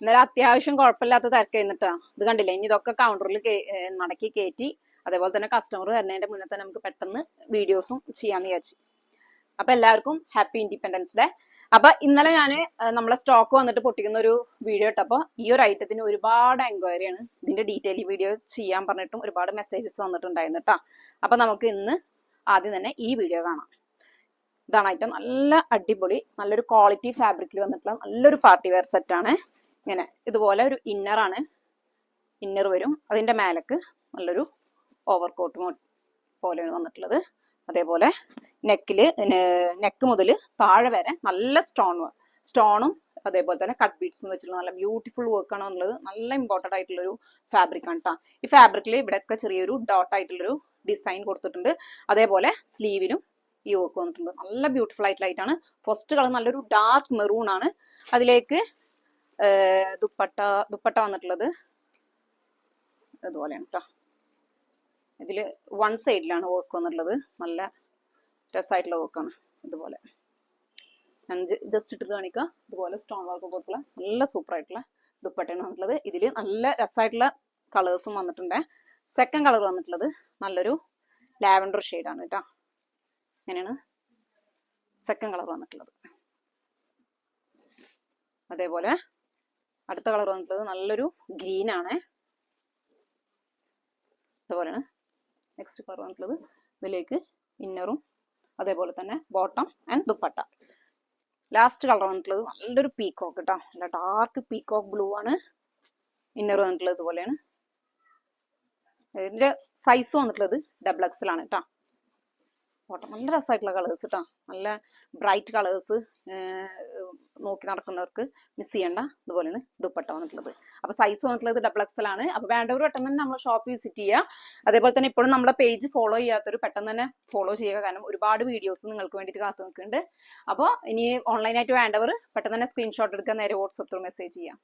ഇന്നലെ അത്യാവശ്യം കുഴപ്പമില്ലാത്ത തിരക്കായിരുന്നിട്ടാ. ഇത് കണ്ടില്ലേ, ഇനി ഇതൊക്കെ കൗണ്ടറിൽ മടക്കി കയറ്റി അതേപോലെ തന്നെ കസ്റ്റമർ വരുന്നതിന്റെ മുന്നേ തന്നെ നമുക്ക് പെട്ടെന്ന് വീഡിയോസും ചെയ്യാന്ന് വിചാരിച്ചു. അപ്പൊ എല്ലാവർക്കും ഹാപ്പി ഇൻഡിപെൻഡൻസ് ഡേ. അപ്പൊ ഇന്നലെ ഞാൻ നമ്മളെ സ്റ്റോക്ക് വന്നിട്ട് പൊട്ടിക്കുന്ന ഒരു വീഡിയോ ഇട്ടപ്പോ ഈ ഒരു ഐറ്റത്തിന് ഒരുപാട് എൻക്വയറിയാണ്. ഇതിന്റെ ഡീറ്റെയിൽ വീഡിയോ ചെയ്യാൻ പറഞ്ഞിട്ടും ഒരുപാട് മെസ്സേജസ് വന്നിട്ടുണ്ടായിരുന്നു കേട്ടോ. അപ്പൊ നമുക്ക് ഇന്ന് ആദ്യം തന്നെ ഈ വീഡിയോ കാണാം. ഇതാണ് ഐറ്റം. നല്ല അടിപൊളി നല്ലൊരു ക്വാളിറ്റി ഫാബ്രിക്കിൽ വന്നിട്ടുള്ള നല്ലൊരു പാർട്ടി വെയർ സെറ്റ് ആണ്. ഇങ്ങനെ ഇതുപോലെ ഒരു ഇന്നറാണ്, ഇന്നർ വരും. അതിന്റെ മേലക്ക് നല്ലൊരു ഓവർകോട്ട് പോലെയാണ് വന്നിട്ടുള്ളത്. അതേപോലെ നെക്ക് മുതൽ താഴെ വരെ നല്ല സ്റ്റോണും അതേപോലെ തന്നെ കട്ട് ബീഡ്സും വെച്ചിട്ടുള്ള നല്ല ബ്യൂട്ടിഫുൾ വർക്ക് ആണ് എന്നുള്ളത്. നല്ല ഇമ്പോർട്ടൻ്റ് ആയിട്ടുള്ളൊരു ഫാബ്രിക് ആണ് കേട്ടോ. ഈ ഫാബ്രിക്കിൽ ഇവിടെയൊക്കെ ചെറിയൊരു ഡോട്ട് ആയിട്ടുള്ളൊരു ഡിസൈൻ കൊടുത്തിട്ടുണ്ട്. അതേപോലെ സ്ലീവിനും ഈ വർക്ക് വന്നിട്ടുണ്ട്. നല്ല ബ്യൂട്ടിഫുൾ ആയിട്ടാണ്. ഫസ്റ്റ് കളർ നല്ലൊരു ഡാർക്ക് മെറൂൺ ആണ്. അതിലേക്ക് ദുപ്പട്ട വന്നിട്ടുള്ളത് ഇതുപോലെയാണ് കേട്ടോ. ഇതില് വൺ സൈഡിലാണ് വർക്ക് വന്നിട്ടുള്ളത്. നല്ല രസമായിട്ടുള്ള വർക്കാണ്. ഇതുപോലെ ഞാൻ ജസ്റ്റ് ഇട്ടിട്ട് കാണിക്കാം. ഇതുപോലെ സ്റ്റോൺ വർക്ക് കൊടുത്തുള്ള നല്ല സൂപ്പർ ആയിട്ടുള്ള ദുപ്പട്ടയാണ് വന്നിട്ടുള്ളത്. ഇതിൽ നല്ല രസമായിട്ടുള്ള കളേഴ്സും വന്നിട്ടുണ്ട്. സെക്കൻഡ് കളർ വന്നിട്ടുള്ളത് നല്ലൊരു ലാവൻഡർ ഷെയ്ഡാണ് കേട്ടോ. ഇങ്ങനെയാണ് സെക്കൻഡ് കളർ വന്നിട്ടുള്ളത്. അതേപോലെ അടുത്ത കളർ വന്നിട്ടുള്ളത് നല്ലൊരു ഗ്രീൻ ആണ്. ഇതുപോലെയാണ് നെക്സ്റ്റ് കളർ വന്നിട്ടുള്ളത്. ഇതിലേക്ക് ഇന്നറും അതേപോലെ തന്നെ bottom and dupatta. Last colour വന്നിട്ടുള്ളത് നല്ലൊരു പീകോക്ക് കേട്ടോ. നല്ല ഡാർക്ക് പീകോക്ക് ബ്ലൂ ആണ്. ഇന്നർ വന്നിട്ടുള്ളത് ഇതുപോലെയാണ്. ഇതിന്റെ സൈസ് വന്നിട്ടുള്ളത് XXL ആണ് കേട്ടോ. ബോട്ടം നല്ല രസമായിട്ടുള്ള കളേഴ്സ് കേട്ടോ. നല്ല ബ്രൈറ്റ് കളേഴ്സ് നോക്കി നടക്കുന്നവർക്ക് മിസ് ചെയ്യണ്ട. ഇതുപോലെയാണ് ദുപ്പട്ട വന്നിട്ടുള്ളത്. അപ്പൊ സൈസ് വന്നിട്ടുള്ളത് XXL ആണ്. അപ്പൊ വേണ്ടവർ പെട്ടെന്ന് തന്നെ നമ്മളെ ഷോപ്പ് വിസിറ്റ് ചെയ്യുക. അതേപോലെ തന്നെ ഇപ്പോഴും നമ്മളെ പേജ് ഫോളോ ചെയ്യാത്തവർ പെട്ടെന്ന് തന്നെ ഫോളോ ചെയ്യുക. കാരണം ഒരുപാട് വീഡിയോസ് നിങ്ങൾക്ക് വേണ്ടിയിട്ട് കാത്തു നിൽക്കുന്നുണ്ട്. അപ്പോൾ ഇനി ഓൺലൈനായിട്ട് വേണ്ടവർ പെട്ടെന്ന് തന്നെ സ്ക്രീൻഷോട്ട് എടുക്കുക, നേരെ വാട്സപ്പ് ത്രൂ മെസ്സേജ് ചെയ്യാം.